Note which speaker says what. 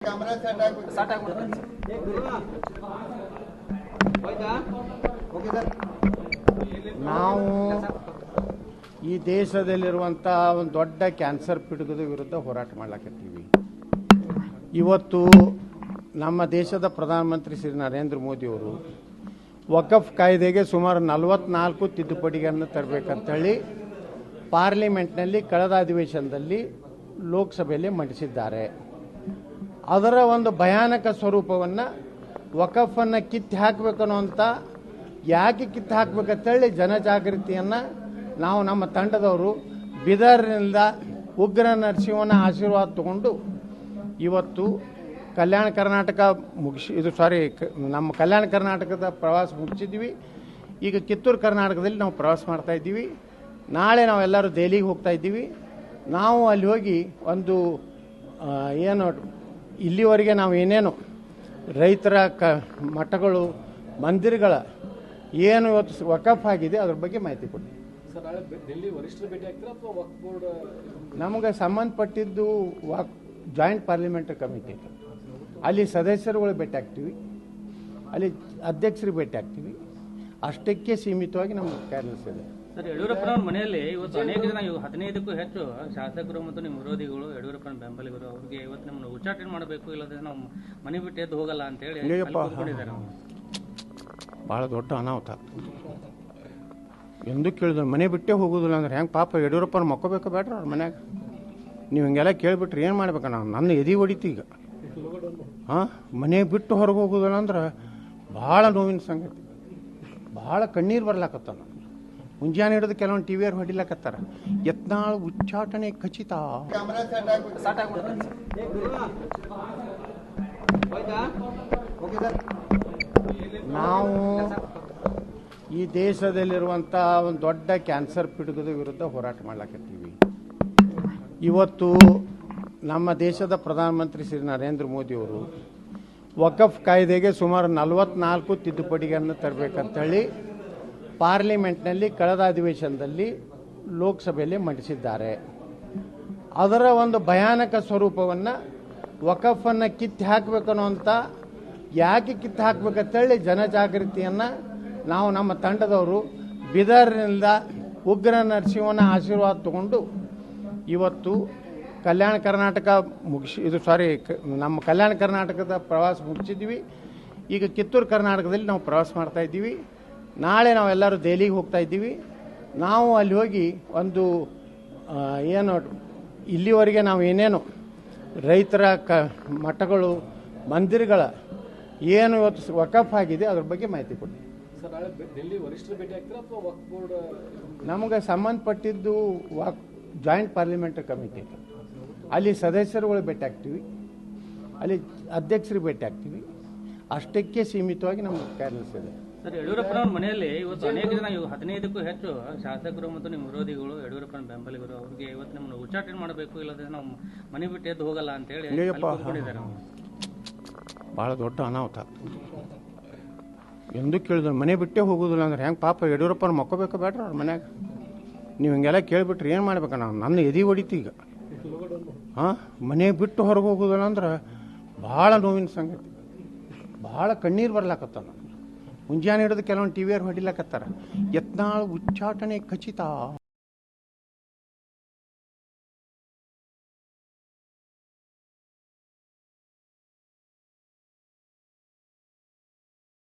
Speaker 1: Camera start ಆಗ್ಬಿಡುತ್ತೆ.
Speaker 2: ನಾವು ಈ ದೇಶದಲ್ಲಿರುವಂಥ ಒಂದು ದೊಡ್ಡ ಕ್ಯಾನ್ಸರ್ ಪೀಡಿತದ ವಿರುದ್ಧ ಹೋರಾಟ ಮಾಡ್ಲಾಕತ್ತೀವಿ. ಇವತ್ತು ನಮ್ಮ ದೇಶದ ಪ್ರಧಾನಮಂತ್ರಿ ಶ್ರೀ ನರೇಂದ್ರ ಮೋದಿಯವರು ವಕಫ್ ಕಾಯ್ದೆಗೆ ಸುಮಾರು 44 ತಿದ್ದುಪಡಿಗಳನ್ನು ತರಬೇಕಂತೇಳಿ ಪಾರ್ಲಿಮೆಂಟ್ನಲ್ಲಿ ಕಳೆದ ಅಧಿವೇಶನದಲ್ಲಿ ಲೋಕಸಭೆಯಲ್ಲಿ ಮಂಡಿಸಿದ್ದಾರೆ. ಅದರ ಒಂದು ಭಯಾನಕ ಸ್ವರೂಪವನ್ನು ವಕಫನ್ನು ಕಿತ್ತು ಹಾಕಬೇಕನ್ನುವಂಥ ಯಾಕೆ ಕಿತ್ತು ಹಾಕಬೇಕಂತೇಳಿ ಜನಜಾಗೃತಿಯನ್ನು ನಾವು ನಮ್ಮ ತಂಡದವರು ಬೀದರ್ನಿಂದ ಉಗ್ರ ನರಸಿಂಹನ ಆಶೀರ್ವಾದ ತಗೊಂಡು ಇವತ್ತು ಕಲ್ಯಾಣ ಕರ್ನಾಟಕ ನಮ್ಮ ಕಲ್ಯಾಣ ಕರ್ನಾಟಕದ ಪ್ರವಾಸ ಮುಗಿಸಿದ್ವಿ. ಈಗ ಕಿತ್ತೂರು ಕರ್ನಾಟಕದಲ್ಲಿ ನಾವು ಪ್ರವಾಸ ಮಾಡ್ತಾ ಇದ್ದೀವಿ. ನಾಳೆ ನಾವೆಲ್ಲರೂ ದೆಹಲಿಗೆ ಹೋಗ್ತಾ ಇದ್ದೀವಿ. ನಾವು ಅಲ್ಲಿ ಹೋಗಿ ಒಂದು ಏನು ಇಲ್ಲಿವರೆಗೆ ನಾವು ಏನೇನು ರೈತರ ಮಠಗಳು ಮಂದಿರಗಳ ಏನು ಇವತ್ತು ವಕಫ್ ಆಗಿದೆ ಅದ್ರ ಬಗ್ಗೆ ಮಾಹಿತಿ ಕೊಡಿ. ನಮಗೆ ಸಂಬಂಧಪಟ್ಟಿದ್ದು ಜಾಯಿಂಟ್ ಪಾರ್ಲಿಮೆಂಟರಿ ಕಮಿಟಿ ಅಲ್ಲಿ ಸದಸ್ಯರುಗಳು ಭೇಟಿ ಆಗ್ತೀವಿ, ಅಲ್ಲಿ ಅಧ್ಯಕ್ಷರಿಗೆ ಭೇಟಿ ಆಗ್ತೀವಿ. ಅಷ್ಟಕ್ಕೆ ಸೀಮಿತವಾಗಿ ನಮ್ಗೆ ಕ್ಯಾನ್ವಸ್ ಇದೆ.
Speaker 3: ಸರ್, ಯಡಿಯೂರಪ್ಪನವ್ರ ಮನೆಯಲ್ಲಿ ಇವತ್ತು ಅನೇಕ ಜನ 15ಕ್ಕೂ ಹೆಚ್ಚು ಶಾಸಕರು ಮತ್ತು ನಿಮ್ಮ ವಿರೋಧಿಗಳು ಯಡಿಯೂರಪ್ಪನ ಬೆಂಬಲಿಗರು ಅವ್ರಿಗೆ ಇವತ್ತು ನಮ್ಮನ್ನು ಉಚ್ಚಾಟನೆ ಮಾಡಬೇಕು, ಇಲ್ಲದ್ರೆ ನಾವು ಮನೆ ಬಿಟ್ಟು ಎದ್ದು ಹೋಗಲ್ಲ ಅಂತೇಳಿ
Speaker 2: ಭಾಳ ದೊಡ್ಡ ಅನಾಹುತ. ಎಂದು ಕೇಳಿದ್ರು ಮನೆ ಬಿಟ್ಟೇ ಹೋಗೋದಿಲ್ಲ ಅಂದ್ರೆ ಹೆಂಗೆ ಪಾಪ ಯಡಿಯೂರಪ್ಪನ ಮಕ್ಕೋಬೇಕು ಬೇಡ್ರಿ ಅವ್ರ ಮನ್ಯಾಗ. ನೀವು ಹಿಂಗೆಲ್ಲ ಕೇಳಿಬಿಟ್ರೆ ಏನು ಮಾಡ್ಬೇಕ? ನಾವು ನನ್ನ ಎದೆ ಹೊಡಿತು ಈಗ. ಮನೆ ಬಿಟ್ಟು ಹೊರಗೆ ಹೋಗೋದಿಲ್ಲ ಅಂದ್ರೆ ಭಾಳ ನೋವಿನ ಸಂಗತಿ, ಭಾಳ ಕಣ್ಣೀರು ಬರ್ಲಾಕತ್ತ. ನಾನು ಮುಂಜಾನೆ ಹಿಡಿದು ಕೆಲವೊಂದು ಟಿವಿಯವ್ರು ಹೊಡಿಲಾಕತ್ತಾರ. ಯತ್ನಾಳ್ ಉಚ್ಚಾಟನೆ ಖಚಿತ. ನಾವು ಈ ದೇಶದಲ್ಲಿರುವಂಥ ಒಂದು ದೊಡ್ಡ ಕ್ಯಾನ್ಸರ್ ಪೀಡಿತದ ವಿರುದ್ಧ ಹೋರಾಟ ಮಾಡ್ಲಾಕತ್ತೀವಿ. ಇವತ್ತು ನಮ್ಮ ದೇಶದ ಪ್ರಧಾನಮಂತ್ರಿ ಶ್ರೀ ನರೇಂದ್ರ ಮೋದಿಯವರು ವಕಫ್ ಕಾಯ್ದೆಗೆ ಸುಮಾರು 44 ತಿದ್ದುಪಡಿಗಳನ್ನು ತರಬೇಕಂತೇಳಿ ಪಾರ್ಲಿಮೆಂಟ್ನಲ್ಲಿ ಕಳೆದ ಅಧಿವೇಶನದಲ್ಲಿ ಲೋಕಸಭೆಯಲ್ಲಿ ಮಂಡಿಸಿದ್ದಾರೆ. ಅದರ ಒಂದು ಭಯಾನಕ ಸ್ವರೂಪವನ್ನು ವಕಫನ್ನು ಕಿತ್ತು ಹಾಕಬೇಕನ್ನುವಂಥ ಯಾಕೆ ಕಿತ್ತು ಹಾಕಬೇಕಂತೇಳಿ ಜನಜಾಗೃತಿಯನ್ನು ನಾವು ನಮ್ಮ ತಂಡದವರು ಬೀದರ್ನಿಂದ ಉಗ್ರ ನರಸಿಂಹನ ಆಶೀರ್ವಾದ ತಗೊಂಡು ಇವತ್ತು ಕಲ್ಯಾಣ ಕರ್ನಾಟಕ ನಮ್ಮ ಕಲ್ಯಾಣ ಕರ್ನಾಟಕದ ಪ್ರವಾಸ ಮುಗಿಸಿದ್ವಿ. ಈಗ ಕಿತ್ತೂರು ಕರ್ನಾಟಕದಲ್ಲಿ ನಾವು ಪ್ರವಾಸ ಮಾಡ್ತಾ ಇದ್ದೀವಿ. ನಾಳೆ ನಾವೆಲ್ಲರೂ ದೆಹಲಿಗೆ ಹೋಗ್ತಾ ಇದ್ದೀವಿ. ನಾವು ಅಲ್ಲಿ ಹೋಗಿ ಒಂದು ಏನು ಇಲ್ಲಿವರೆಗೆ ನಾವು ಏನೇನು ರೈತರ ಮಠಗಳು ಮಂದಿರಗಳ ಏನು ಇವತ್ತು ವಕಫ್ ಆಗಿದೆ ಅದ್ರ ಬಗ್ಗೆ ಮಾಹಿತಿ ಕೊಡಿ. ನಮಗೆ ಸಂಬಂಧಪಟ್ಟಿದ್ದು ಜಾಯಿಂಟ್ ಪಾರ್ಲಿಮೆಂಟರಿ ಕಮಿಟಿ ಅಲ್ಲಿ ಸದಸ್ಯರುಗಳು ಭೇಟಿ ಆಗ್ತೀವಿ, ಅಲ್ಲಿ ಅಧ್ಯಕ್ಷರಿಗೆ ಭೇಟಿ ಆಗ್ತೀವಿ. ಅಷ್ಟಕ್ಕೆ ಸೀಮಿತವಾಗಿ ನಮ್ಗೆ ಕ್ಯಾನ್ವಸ್ ಇದೆ.
Speaker 3: ಸರ್, ಯಡಿಯೂರಪ್ಪನವ್ರ ಮನೆಯಲ್ಲಿ ಇವತ್ತು ಅನೇಕ ಜನ 15ಕ್ಕೂ ಹೆಚ್ಚು ಶಾಸಕರು ಮತ್ತು ನಿಮ್ಮ ವಿರೋಧಿಗಳು ಯಡಿಯೂರಪ್ಪನ ಬೆಂಬಲಿಗರು ಅವ್ರಿಗೆ ಇವತ್ತು ನಮ್ಮನ್ನು ಉಚ್ಚಾಟನೆ ಮಾಡಬೇಕು, ಇಲ್ಲದ್ರೆ ನಾವು ಮನೆ ಬಿಟ್ಟು ಎದ್ದು ಹೋಗಲ್ಲ ಅಂತೇಳಿ
Speaker 2: ಭಾಳ ದೊಡ್ಡ ಅನಾಹುತ. ಎಂದು ಕೇಳಿದ್ರು ಮನೆ ಬಿಟ್ಟೇ ಹೋಗೋದಿಲ್ಲ ಅಂದ್ರೆ ಹೆಂಗೆ ಪಾಪ ಯಡಿಯೂರಪ್ಪನ ಮಕ್ಕೋಬೇಕು ಬೇಡ್ರಿ ಅವ್ರ ಮನ್ಯಾಗ. ನೀವು ಹಿಂಗೆಲ್ಲ ಕೇಳಿಬಿಟ್ರೆ ಏನು ಮಾಡ್ಬೇಕ? ನಾವು ನನ್ನ ಎದೆ ಹೊಡಿತು ಈಗ. ಮನೆ ಬಿಟ್ಟು ಹೊರಗೆ ಹೋಗೋದಿಲ್ಲ ಅಂದ್ರೆ ಭಾಳ ನೋವಿನ ಸಂಗತಿ, ಭಾಳ ಕಣ್ಣೀರು ಬರ್ಲಾಕತ್ತ. ನಾನು ಮುಂಜಾನೆ ಹಿಡಿದು ಕೆಲವೊಂದು ಟಿವಿಯವ್ರು ಹೊಡಿಲಾಕತ್ತಾರ. ಯತ್ನಾಳ್ ಉಚ್ಚಾಟನೆ ಖಚಿತ.